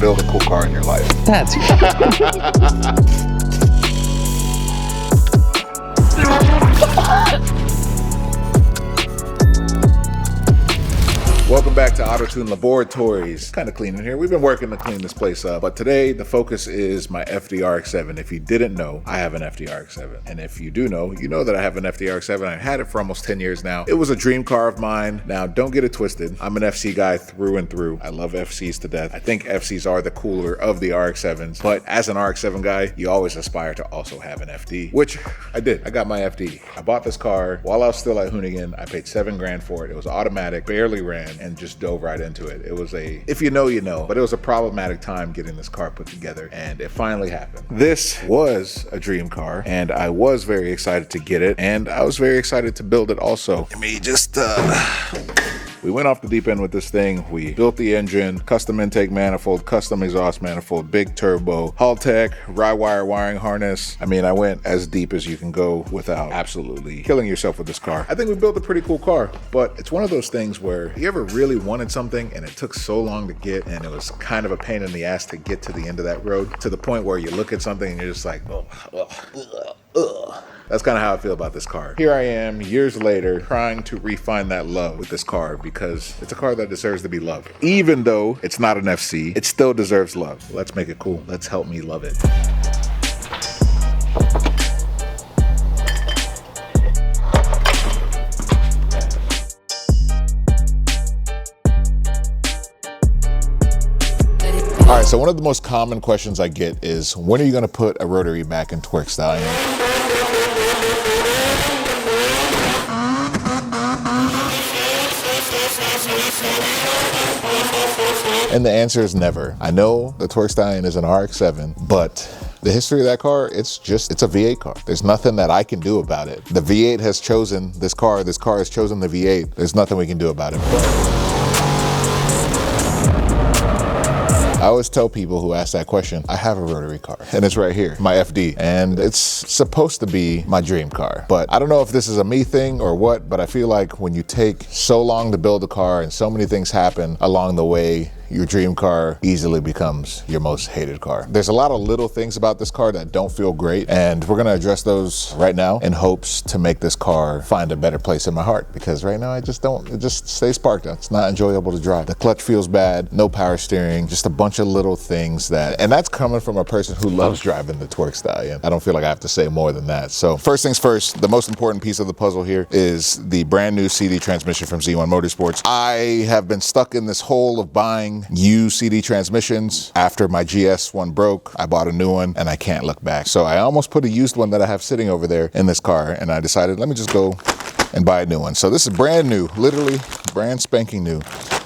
build a cool car in your life. That's Welcome back to Auto Tune Laboratories. Kind of clean in here. We've been working to clean this place up, but today the focus is my FDRX7. If you didn't know, I have an FDRX7. And if you do know, you know that I have an FDRX7. I've had it for almost 10 years now. It was a dream car of mine. Now, don't get it twisted. I'm an FC guy through and through. I love FCs to death. I think FCs are the cooler of the RX-7s, but as an RX-7 guy, you always aspire to also have an FD, which I did. I got my FD. I bought this car while I was still at Hoonigan. I paid $7,000 for it. It was automatic, barely ran, and just dove right into it. It was if you know, you know, but it was a problematic time getting this car put together, and it finally happened. This was a dream car, and I was very excited to get it, and I was very excited to build it also. Let me just, we went off the deep end with this thing. We built the engine, custom intake manifold, custom exhaust manifold, big turbo, Haltech, rye wire wiring harness. I mean, I went as deep as you can go without absolutely killing yourself with this car. I think we built a pretty cool car, but it's one of those things where you ever really wanted something and it took so long to get, and it was kind of a pain in the ass to get to the end of that road, to the point where you look at something and you're just like, ugh. That's kind of how I feel about this car. Here I am, years later, trying to refine that love with this car, because it's a car that deserves to be loved. Even though it's not an FC, it still deserves love. Let's make it cool. Let's help me love it. All right, so one of the most common questions I get is, when are you gonna put a rotary back in Twerk Stallion? And the answer is never. I know the Twerk Stallion is an RX-7, but the history of that car, it's a V8 car. There's nothing that I can do about it. The V8 has chosen this car has chosen the V8. There's nothing we can do about it. I always tell people who ask that question, I have a rotary car, and it's right here, my FD, and it's supposed to be my dream car. But I don't know if this is a me thing or what, but I feel like when you take so long to build a car and so many things happen along the way, your dream car easily becomes your most hated car. There's a lot of little things about this car that don't feel great, and we're gonna address those right now in hopes to make this car find a better place in my heart, because right now it just stays parked. It's not enjoyable to drive. The clutch feels bad, no power steering, just a bunch of little things and that's coming from a person who loves driving the Twerk Stallion. I don't feel like I have to say more than that. So first things first, the most important piece of the puzzle here is the brand new CD transmission from Z1 Motorsports. I have been stuck in this hole of buying used CD transmissions. After my GS one broke, I bought a new one and I can't look back. So I almost put a used one that I have sitting over there in this car, and I decided, let me just go and buy a new one. So this is brand new, literally brand spanking new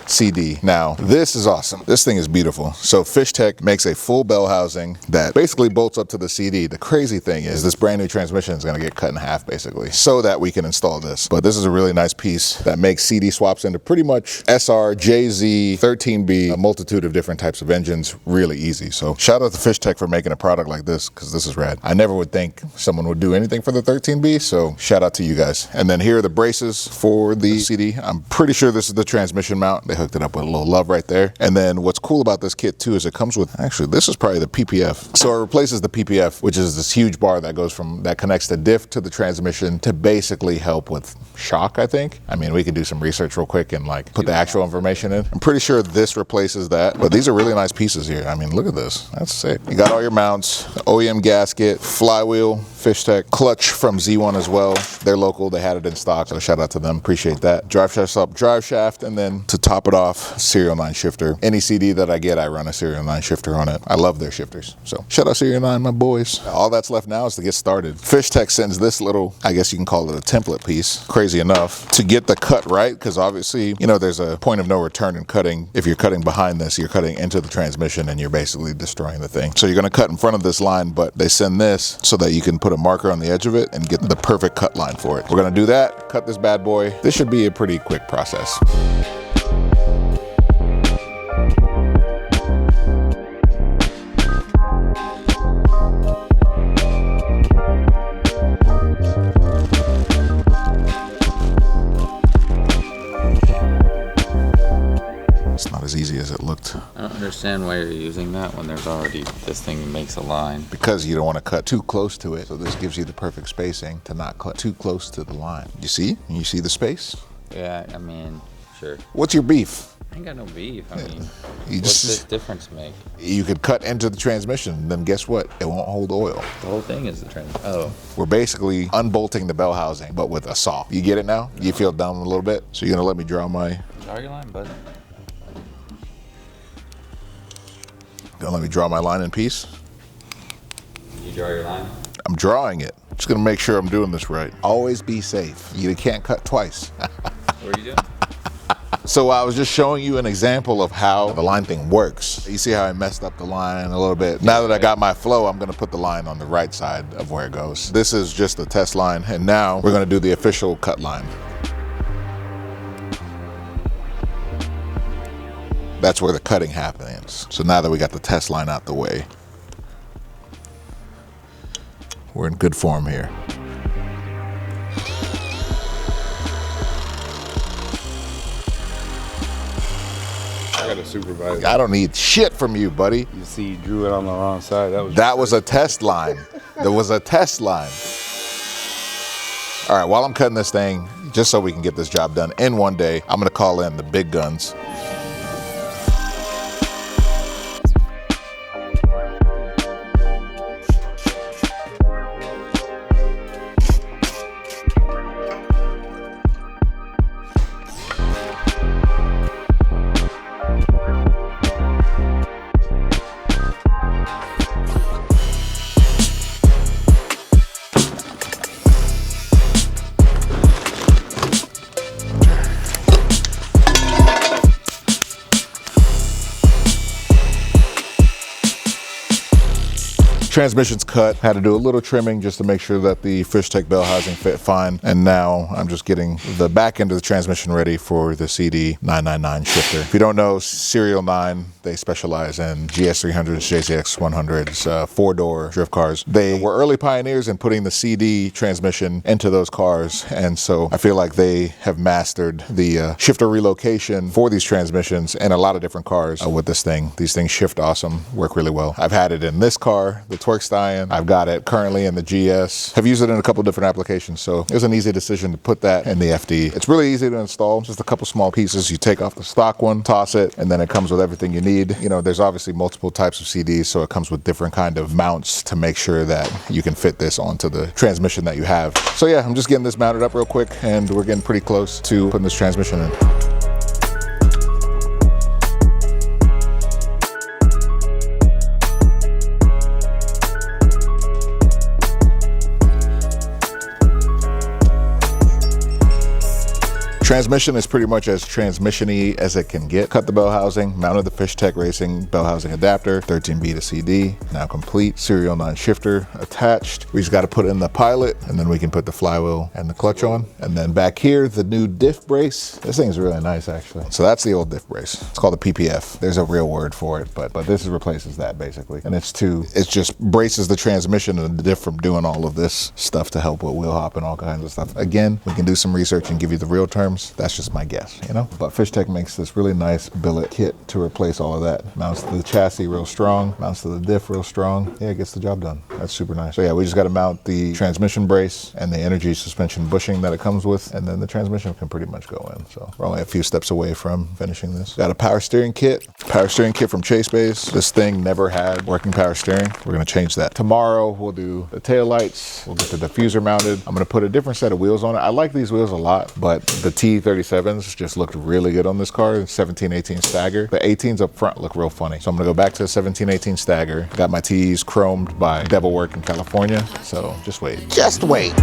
CD. Now, this is awesome. This thing is beautiful. So FishTech makes a full bell housing that basically bolts up to the CD. The crazy thing is this brand new transmission is going to get cut in half basically so that we can install this. But this is a really nice piece that makes CD swaps into pretty much SR, JZ, 13B, a multitude of different types of engines really easy. So shout out to FishTech for making a product like this, because this is rad. I never would think someone would do anything for the 13B, so shout out to you guys. And then here are the braces for the CD. I'm pretty sure this is the transmission mount. They hooked it up with a little love right there. And then what's cool about this kit too is it comes with, actually this is probably the PPF. So it replaces the PPF, which is this huge bar that connects the diff to the transmission to basically help with shock, I think. I mean, we could do some research real quick and like put the actual information in. I'm pretty sure this replaces that, but these are really nice pieces here. I mean, look at this. That's sick. You got all your mounts, OEM gasket, flywheel, FishTech, clutch from Z1 as well. They're local, they had it in stock, so shout out to them, appreciate that. Drive shaft up, drive shaft, and then to top it off, Serial 9 shifter. Any CD that I get, I run a Serial 9 shifter on it. I love their shifters. So shout out Serial 9, my boys. All that's left now is to get started. FishTech sends this little, I guess you can call it a template piece, crazy enough, to get the cut right, because obviously, you know, there's a point of no return in cutting. If you're cutting behind this, you're cutting into the transmission and you're basically destroying the thing. So you're gonna cut in front of this line, but they send this so that you can put a marker on the edge of it and get the perfect cut line for it. We're gonna do that, cut this bad boy. This should be a pretty quick process. understand why you're using that when there's already, this thing makes a line. Because you don't want to cut too close to it. So this gives you the perfect spacing to not cut too close to the line. You see? You see the space? Yeah, I mean, sure. What's your beef? I ain't got no beef. I mean, You what's just, this difference make? you could cut into the transmission, then guess what? It won't hold oil. The whole thing is the transmission. Oh. We're basically unbolting the bell housing, but with a saw. You get it now? You feel dumb a little bit? So you're gonna let me draw my... Draw your line, bud. Gonna let me draw my line in peace? You draw your line? I'm drawing it. Just gonna make sure I'm doing this right. Always be safe. You can't cut twice. What are you doing? So I was just showing you an example of how the line thing works. You see how I messed up the line a little bit? Now that I got my flow, I'm gonna put the line on the right side of where it goes. This is just the test line, and now we're gonna do the official cut line. That's where the cutting happens. So now that we got the test line out the way, we're in good form here. I got a supervisor. I don't need shit from you, buddy. You see, you drew it on the wrong side. That was a test line. There was a test line. All right, while I'm cutting this thing, just so we can get this job done in one day, I'm gonna call in the big guns. Transmission's cut. Had to do a little trimming just to make sure that the Fishtech bell housing fit fine. And now I'm just getting the back end of the transmission ready for the CD 999 shifter. If you don't know, Serial 9, they specialize in GS300s, JZX100s, four-door drift cars. They were early pioneers in putting the CD transmission into those cars. And so I feel like they have mastered the shifter relocation for these transmissions in a lot of different cars with this thing. These things shift awesome, work really well. I've had it in this car, the Torque Stallion. I've got it currently in the GS. I've used it in a couple different applications, so it was an easy decision to put that in the FD. It's really easy to install, just a couple small pieces. You take off the stock one, toss it, and then it comes with everything you need. You know, there's obviously multiple types of CDs, so it comes with different kind of mounts to make sure that you can fit this onto the transmission that you have. So yeah, I'm just getting this mounted up real quick, and we're getting pretty close to putting this transmission in. Transmission is pretty much as transmission-y as it can get. Cut the bell housing, mounted the Fishtech Racing bell housing adapter, 13B to CD, now complete. Serial 9 shifter attached. We just got to put in the pilot, and then we can put the flywheel and the clutch on. And then back here, the new diff brace. This thing is really nice, actually. So that's the old diff brace. It's called a PPF. There's a real word for it, but this replaces that basically. And it just braces the transmission and the diff from doing all of this stuff to help with wheel hop and all kinds of stuff. Again, we can do some research and give you the real terms. That's just my guess, you know? But Fishtech makes this really nice billet kit to replace all of that. Mounts to the chassis real strong, mounts to the diff real strong. Yeah, it gets the job done. That's super nice. So yeah, we just got to mount the transmission brace and the energy suspension bushing that it comes with, and then the transmission can pretty much go in. So we're only a few steps away from finishing this. Got a power steering kit from Chase Base. This thing never had working power steering. We're gonna change that. Tomorrow we'll do the tail lights. We'll get the diffuser mounted. I'm gonna put a different set of wheels on it. I like these wheels a lot, but the T37s just looked really good on this car. 17-18 stagger. The 18s up front look real funny. So I'm gonna go back to the 17-18 stagger. Got my T's chromed by Devilwork in California. So just wait. Just wait.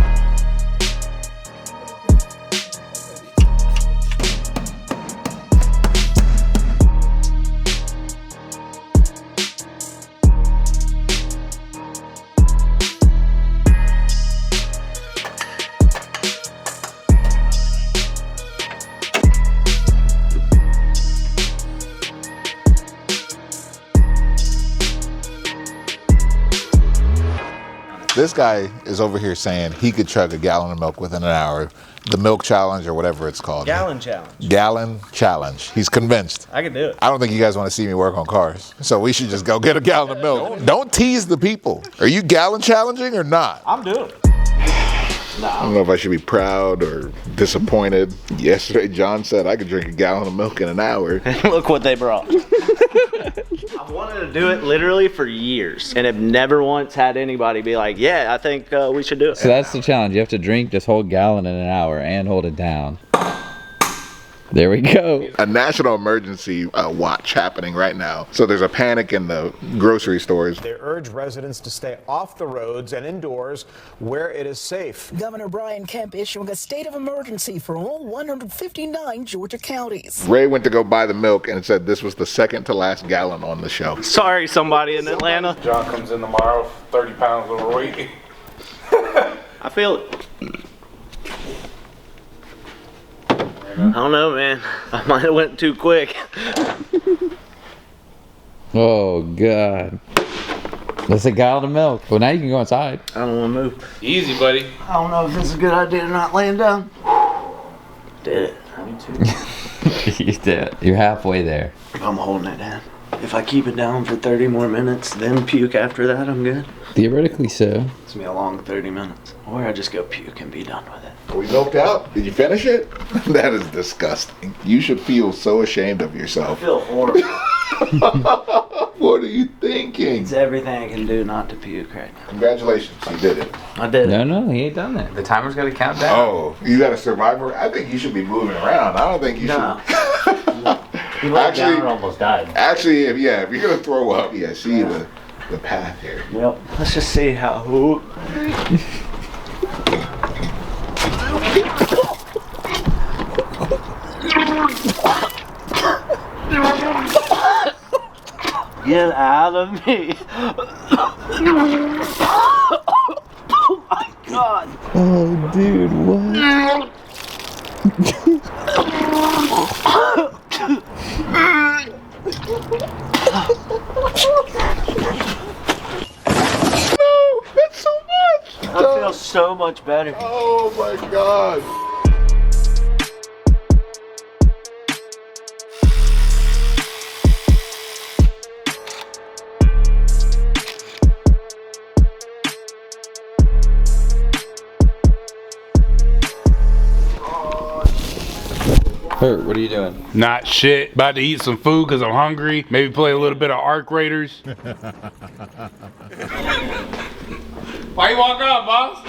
This guy is over here saying he could chug a gallon of milk within an hour. The milk challenge or whatever it's called. Gallon challenge. Gallon challenge. He's convinced. I can do it. I don't think you guys want to see me work on cars. So we should just go get a gallon of milk. Don't tease the people. Are you gallon challenging or not? I'm doing it. I don't know if I should be proud or disappointed. Yesterday, John said I could drink a gallon of milk in an hour. Look what they brought. I've wanted to do it literally for years and have never once had anybody be like, yeah, I think we should do it. So that's the challenge. You have to drink this whole gallon in an hour and hold it down. There we go. A national emergency watch happening right now. So there's a panic in the grocery stores. They urge residents to stay off the roads and indoors where it is safe. Governor Brian Kemp issuing a state of emergency for all 159 Georgia counties. Ray went to go buy the milk and it said this was the second to last gallon on the show. Sorry, somebody in Atlanta. John comes in tomorrow, 30 pounds overweight. I feel it. I don't know, man. I might have went too quick. Oh, God. That's a gallon of milk. Well, now you can go inside. I don't want to move. Easy, buddy. I don't know if this is a good idea to not laying down. Did it. Me too. You did. You're halfway there. I'm holding it down. If I keep it down for 30 more minutes, then puke after that, I'm good. Theoretically so. It's gonna be a long 30 minutes. Or I just go puke and be done with it. Are we milked out? Did you finish it? That is disgusting. You should feel so ashamed of I yourself. feel horrible. What are you thinking? It's everything I can do not to puke right now. Congratulations, you did it. I did it. No, he ain't done that. The timer's got to count down. Oh, you got a survivor? I think you should be moving around. I don't think you No. should. He laid Actually- down and almost died. Actually, if you're gonna throw up, see the path here. Yep. Let's just see how. Ooh. Get out of me. Oh my God. Oh, dude, what? No, that's so much. I feel so much better. Oh my God. Hert, what are you doing? Not shit. About to eat some food because I'm hungry. Maybe play a little bit of Arc Raiders. Why you walk up, boss?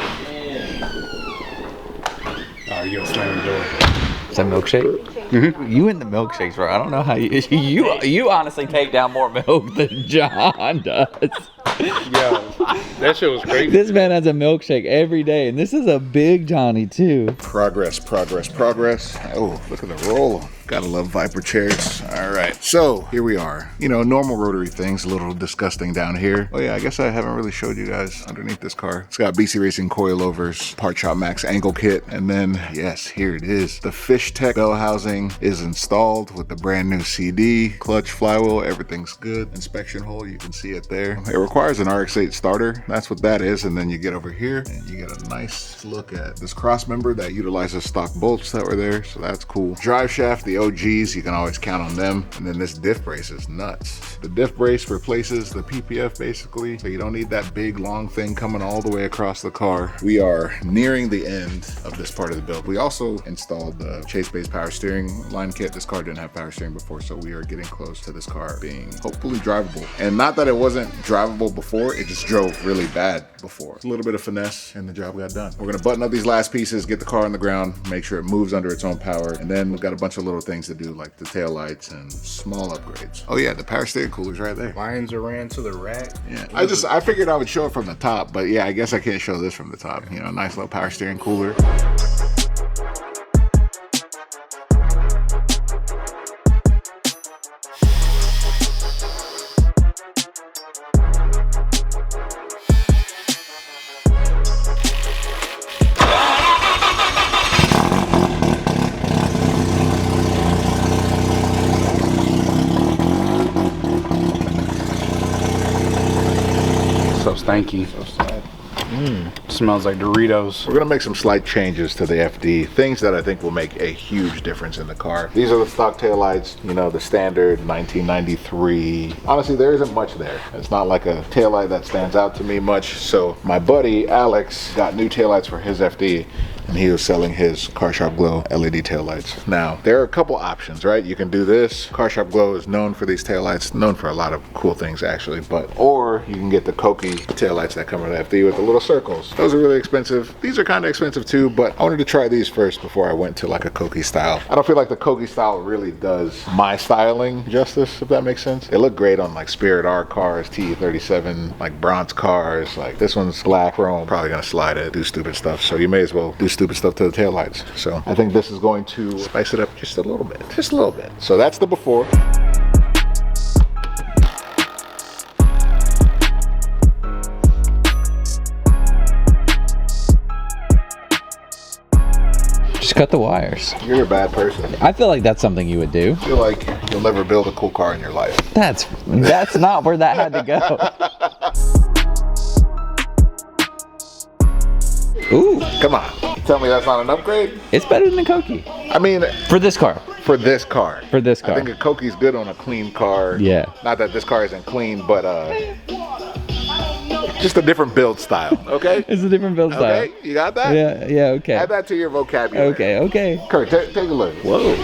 Oh, you gonna slam the door. Is that milkshake? Mm-hmm. You in the milkshakes, bro. I don't know how you honestly take down more milk than John does. Yo, that shit was crazy. This man has a milkshake every day, and this is a big Johnny too. Progress. Oh, look at the roll. Gotta love Viper chairs. All right, so here we are. You know, normal rotary things, a little disgusting down here. Oh yeah, I guess I haven't really showed you guys underneath this car. It's got BC Racing coilovers, Part Shop Max angle kit, and then, yes, here it is. The Fish Tech bell housing is installed with the brand new CD, clutch, flywheel, everything's good. Inspection hole, you can see it there. It requires an RX-8 starter. That's what that is, and then you get over here, and you get a nice look at this cross member that utilizes stock bolts that were there, so that's cool. Drive shaft, the OGs, you can always count on them. And then this diff brace is nuts. The diff brace replaces the PPF basically, so you don't need that big long thing coming all the way across the car. We are nearing the end of this part of the build. We also installed the Chase-based power steering line kit. This car didn't have power steering before, so we are getting close to this car being hopefully drivable. And not that it wasn't drivable before, it just drove really bad before. A little bit of finesse and the job got done. We're gonna button up these last pieces, get the car on the ground, make sure it moves under its own power, and then we've got a bunch of little things to do like the tail lights and small upgrades. Oh yeah, the power steering cooler's right there. Lines are ran to the rack. Yeah, I figured I would show it from the top, but yeah, I guess I can't show this from the top. You know, nice little power steering cooler. So stanky. So sad. Smells like Doritos. We're gonna make some slight changes to the FD, things that I think will make a huge difference in the car. These are the stock taillights, you know, the standard 1993. Honestly, there isn't much there. It's not like a taillight that stands out to me much. So my buddy Alex got new taillights for his FD, and he was selling his Car Sharp Glow LED taillights. Now, there are a couple options, right? You can do this. Car Sharp Glow is known for these taillights, known for a lot of cool things actually, or you can get the Koki taillights that come with the FD with the little circles. Those are really expensive. These are kind of expensive too, but I wanted to try these first before I went to like a Koki style. I don't feel like the Koki style really does my styling justice, if that makes sense. They look great on like Spirit R cars, TE37, like bronze cars. Like this one's black chrome, probably gonna slide it, do stupid stuff. So you may as well do stupid stuff to the taillights. So I think this is going to spice it up just a little bit, just a little bit. So that's the before. Just cut the wires. You're a bad person. I feel like that's something you would do. I feel like you'll never build a cool car in your life. That's not where that had to go. Ooh, Come on, tell me that's not an upgrade? it's better than a Koki. I mean, For this car. for this car. For this I car. think a Koki's good on a clean car. Yeah. Not that this car isn't clean, but just a different build style, okay? It's a different build style. Okay, you got that? Yeah, okay. Add that to your vocabulary. Okay. Kurt, take a look. Whoa.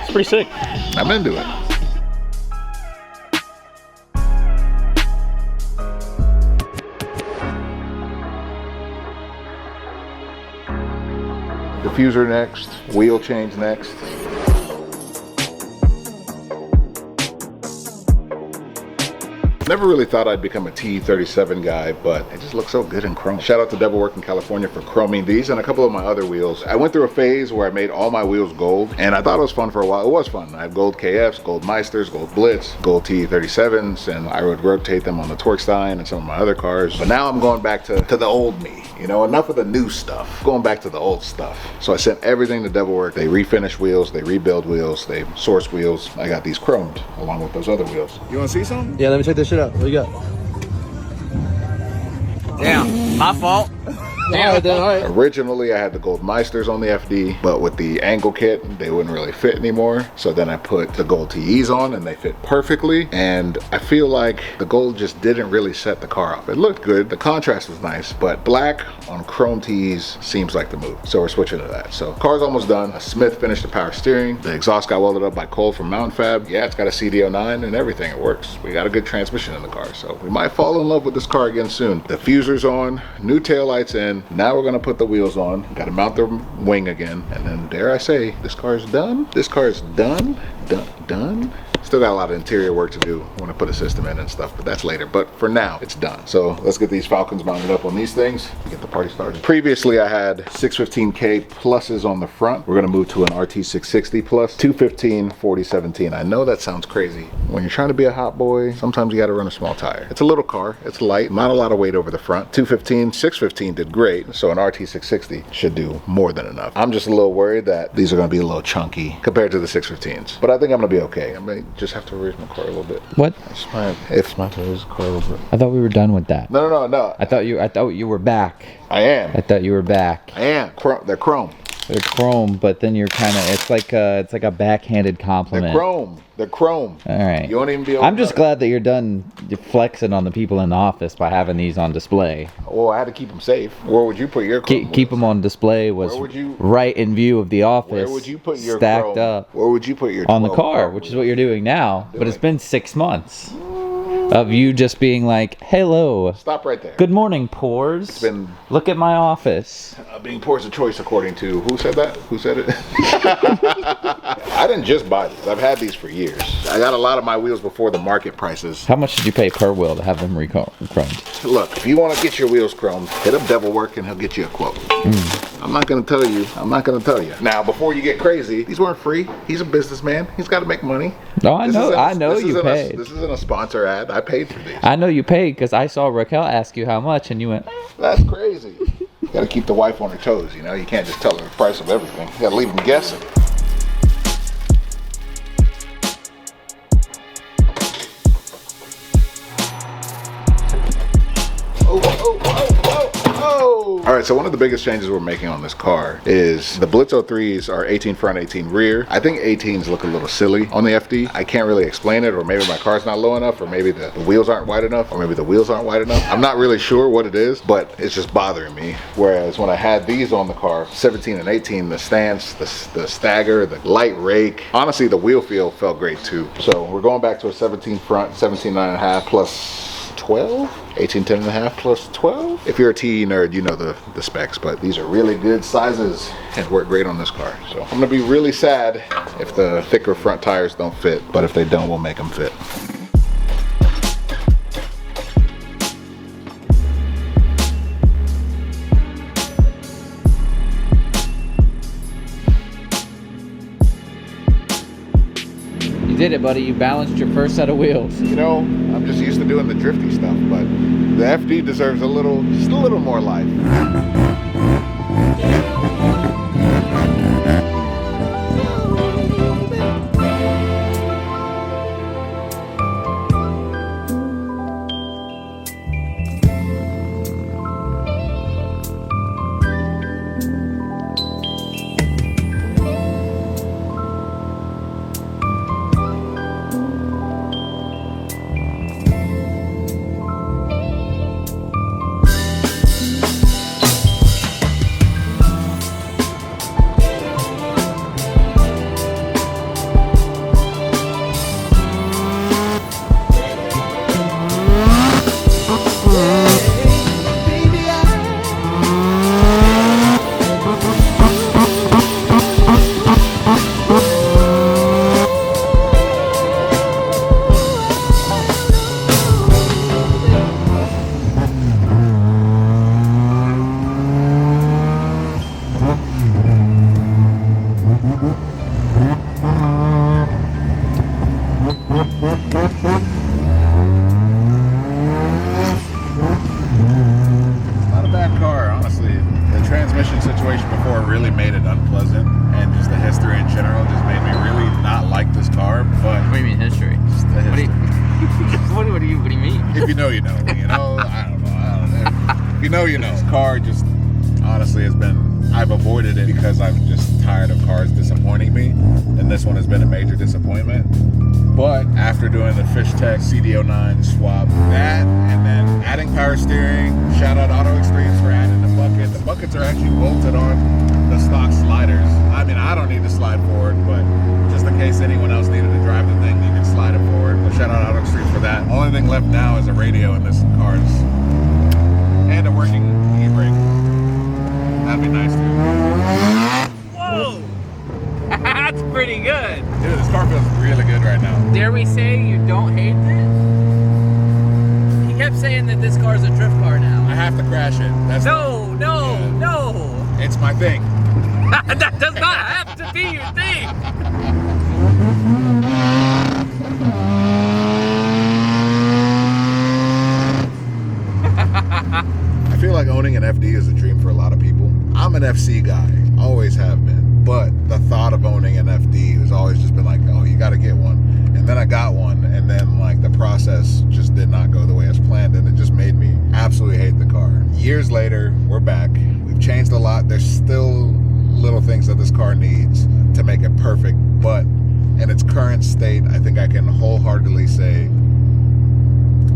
It's pretty sick. I'm into it. Diffuser next, wheel change next. Never really thought I'd become a T37 guy, but it just looks so good in chrome. Shout out to Devil Work in California for chroming these and a couple of my other wheels. I went through a phase where I made all my wheels gold, and I thought it was fun for a while. It was fun. I had gold KFs, gold Meisters, gold Blitz, gold T37s, and I would rotate them on the Torquestein and some of my other cars. But now I'm going back to the old me. You know, enough of the new stuff. Going back to the old stuff. So I sent everything to Devil Work. They refinish wheels, they rebuild wheels, they source wheels. I got these chromed along with those other wheels. You want to see some? Yeah, let me check this shit out. What you got? Damn, my fault. All right. Originally, I had the gold Meisters on the FD, but with the angle kit, they wouldn't really fit anymore. So then I put the gold TEs on and they fit perfectly. And I feel like the gold just didn't really set the car off. It looked good, the contrast was nice, but black on chrome TEs seems like the move. So we're switching to that. So car's almost done. Smith finished the power steering. The exhaust got welded up by Cole from Mountain Fab. Yeah, it's got a CDO9 and everything. It works. We got a good transmission in the car. So we might fall in love with this car again soon. Diffuser's on, new taillights in. Now we're gonna put the wheels on. Gotta mount the wing again. And then dare I say, this car is done. This car is done. Done. Still got a lot of interior work to do when I put a system in and stuff, but that's later. But for now, it's done. So let's get these Falcons mounted up on these things and get the party started. Previously, I had 615K pluses on the front. We're gonna move to an RT660 plus, 215, 4017. I know that sounds crazy. When you're trying to be a hot boy, sometimes you gotta run a small tire. It's a little car, it's light, not a lot of weight over the front. 215, 615 did great, so an RT660 should do more than enough. I'm just a little worried that these are gonna be a little chunky compared to the 615s, but I think I'm gonna be okay. I may just have to raise my car a little bit. What? If my to raise the car a little bit. I thought we were done with that. No. I thought you were back. I am. I thought you were back. I am. They're chrome. They're chrome, but then you're kind of, it's like a backhanded compliment. They're chrome. They're chrome. All right. You won't even be able I'm just glad that you're done flexing on the people in the office by having these on display. Well, I had to keep them safe. Where would you put your chrome? Keep them on display was Where would you- right in view of the office. Where would you put your stacked chrome? up Where would you put your on the 12 car, chrome? which is what you're doing now. But it's been 6 months of you just being like, "Hello, Stop right there. good morning, Pores. been- Look at my office." Being poor is a choice according to who said that? Who said it? I didn't just buy these. I've had these for years. I got a lot of my wheels before the market prices. How much did you pay per wheel to have them chromed? Look, if you want to get your wheels chromed, hit up Devil Work and he'll get you a quote. I'm not going to tell you. I'm not going to tell you. Now, before you get crazy, these weren't free. He's a businessman. He's got to make money. No, I know you paid. This isn't a sponsor ad. I paid for these. I know you paid because I saw Raquel ask you how much, and you went, That's crazy. You got to keep the wife on her toes, you know? You can't just tell her the price of everything. You got to leave them guessing. Oh. All right, so one of the biggest changes we're making on this car is the Blitz 03s are 18 front, 18 rear. I think 18s look a little silly on the FD. I can't really explain it, or maybe my car's not low enough, or maybe the wheels aren't wide enough, or maybe the wheels aren't wide enough. I'm not really sure what it is, but it's just bothering me. Whereas when I had these on the car, 17 and 18, the stance, the stagger, the light rake, honestly, the wheel feel felt great too. So we're going back to a 17 front, 17 9.5 plus 12, 18 10.5 plus 12. If you're a TE nerd, you know the specs, but these are really good sizes and work great on this car. So I'm gonna be really sad if the thicker front tires don't fit, but if they don't, we'll make them fit. You did it, buddy. You balanced your first set of wheels. You know, I'm just used to doing the drifty stuff, but the FD deserves just a little more life. Not a bad car, honestly. The transmission situation before really made it unpleasant, and just the history in general just made me really not like this car. But What do you mean history? just the history. What do you mean? If you know, you know. You know, I don't know. If you know, you know. This car just honestly has been, I've avoided it because I'm just tired of cars disappointing me, and this one has been a major disappointment. But after doing the Fish Tech CD09 swap, that, and then adding power steering, shout out Auto Extremes for adding the bucket. The buckets are actually bolted on the stock sliders. I mean, I don't need to slide forward, but just in case anyone else needed to drive the thing, you can slide it forward. So shout out Auto Extremes for that. Only thing left now is a radio in this car, and a working e-brake. That'd be nice too. Whoa! That's pretty good. Dude, this car feels really good right now. Dare we say you don't hate it? He kept saying that this car's a drift car now. I have to crash it. That's No. It's my thing. That does not have to be your thing. I feel like owning an FD is a dream for a lot of people. I'm an FC guy, always have been. But the thought of owning an FD has always just been like, oh, you gotta get one. And then I got one, and then like the process just did not go the way as planned, and it just made me absolutely hate the car. Years later, we're back. We've changed a lot. There's still little things that this car needs to make it perfect, but in its current state, I think I can wholeheartedly say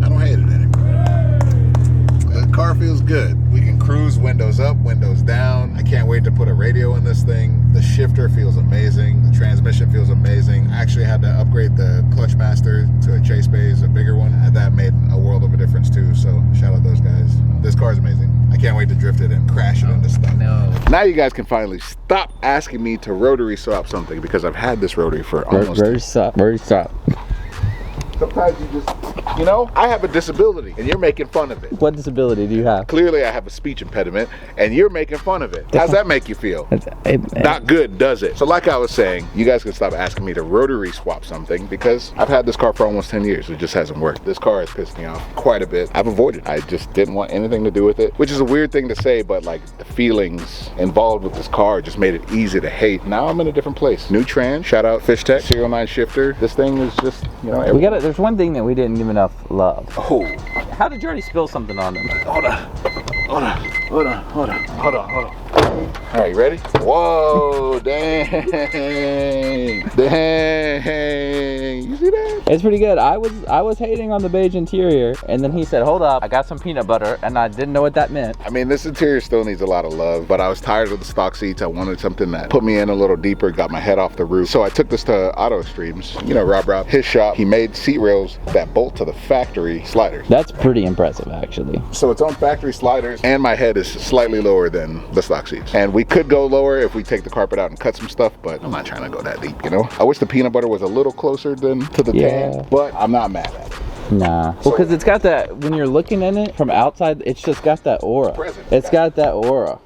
I don't hate it anymore. The car feels good. We can cruise windows up, windows down. I can't wait to put a radio in this thing. The shifter feels amazing. The transmission feels amazing. I actually had to upgrade the clutch master to a Chase Bays, a bigger one, and that made a world of a difference too. So shout out those guys. This car is amazing. I can't wait to drift it and crash it into stuff. No. Now you guys can finally stop asking me to rotary swap something, because I've had this rotary for almost. Very stop. Sometimes you just, you know, I have a disability and you're making fun of it. What disability do you have? Clearly I have a speech impediment and you're making fun of it. How's that make you feel? Not good, does it? So like I was saying, you guys can stop asking me to rotary swap something, because I've had this car for almost 10 years. It just hasn't worked. This car has pissed me off quite a bit. I've avoided it. I just didn't want anything to do with it, which is a weird thing to say, but like the feelings involved with this car just made it easy to hate. Now I'm in a different place. New trans, shout out Fish Tech, Serial 9 shifter. This thing is just, you know, There's one thing that we didn't give enough love. Oh, How did you already spill something on them? Hold on. All right, you ready? Whoa, dang. You see that? It's pretty good. I was hating on the beige interior, and then he said, hold up, I got some peanut butter, and I didn't know what that meant. I mean, this interior still needs a lot of love, but I was tired of the stock seats. I wanted something that put me in a little deeper, got my head off the roof. So I took this to Auto Streams, you know, Rob, his shop. He made seat rails that bolt to the factory sliders. That's pretty impressive, actually. So it's on factory sliders, and my head is slightly lower than the stock seats. And we could go lower if we take the carpet out and cut some stuff, but I'm not trying to go that deep, you know? I wish the peanut butter was a little closer than to the tan, but I'm not mad at it. Nah. Well, because it's got that, when you're looking in it from outside, it's just got that aura. It's got that aura.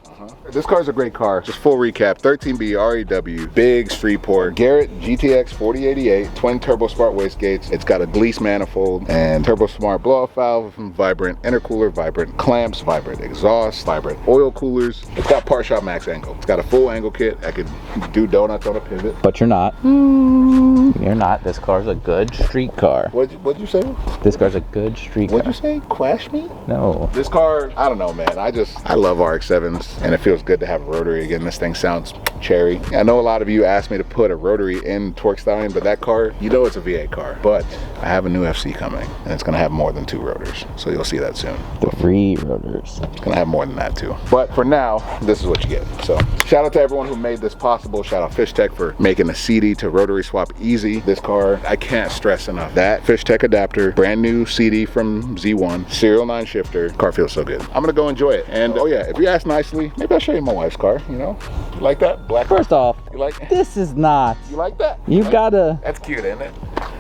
This car is a great car. Just full recap, 13B REW, big street port, Garrett GTX 4088, twin turbo smart wastegates. It's got a Gleace manifold and turbo smart blow off valve, vibrant intercooler, vibrant clamps, vibrant exhaust, vibrant oil coolers. It's got Part Shop max angle. It's got a full angle kit. I could do donuts on a pivot. But you're not. You're not. This car's a good street car. What'd you say? This car's a good street car. What'd you say? Quash me? No. This car, I don't know, man. I love RX-7s, and it feels good to have a rotary again. This thing sounds cherry. I know a lot of you asked me to put a rotary in Torque Stallion, but that car, you know it's a V8 car. But I have a new FC coming, and it's gonna have more than 2 rotors. So you'll see that soon. 3 rotors. It's gonna have more than that too. But for now, this is what you get. So shout out to everyone who made this possible. Shout out Fish Tech for making the CD to rotary swap easy. This car, I can't stress enough. That Fish Tech adapter, brand new CD from Z1, serial 9 shifter. Car feels so good. I'm gonna go enjoy it. And oh yeah, if you ask nicely, maybe I'll show you my wife's car, you know? You like that? Black. First off, you like this is not. You like that? You gotta. That's cute, isn't it?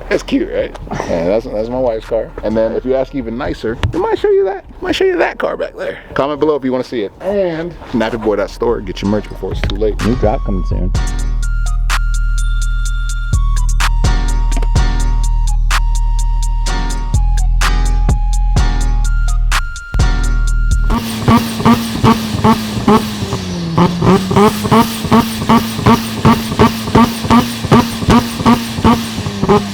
That's cute, right? And that's my wife's car. And then if you ask even nicer, we might show you that. Might show you that car back there. Comment below if you want to see it. And nappyboy.store, get your merch before it's too late. New drop coming soon. Huh?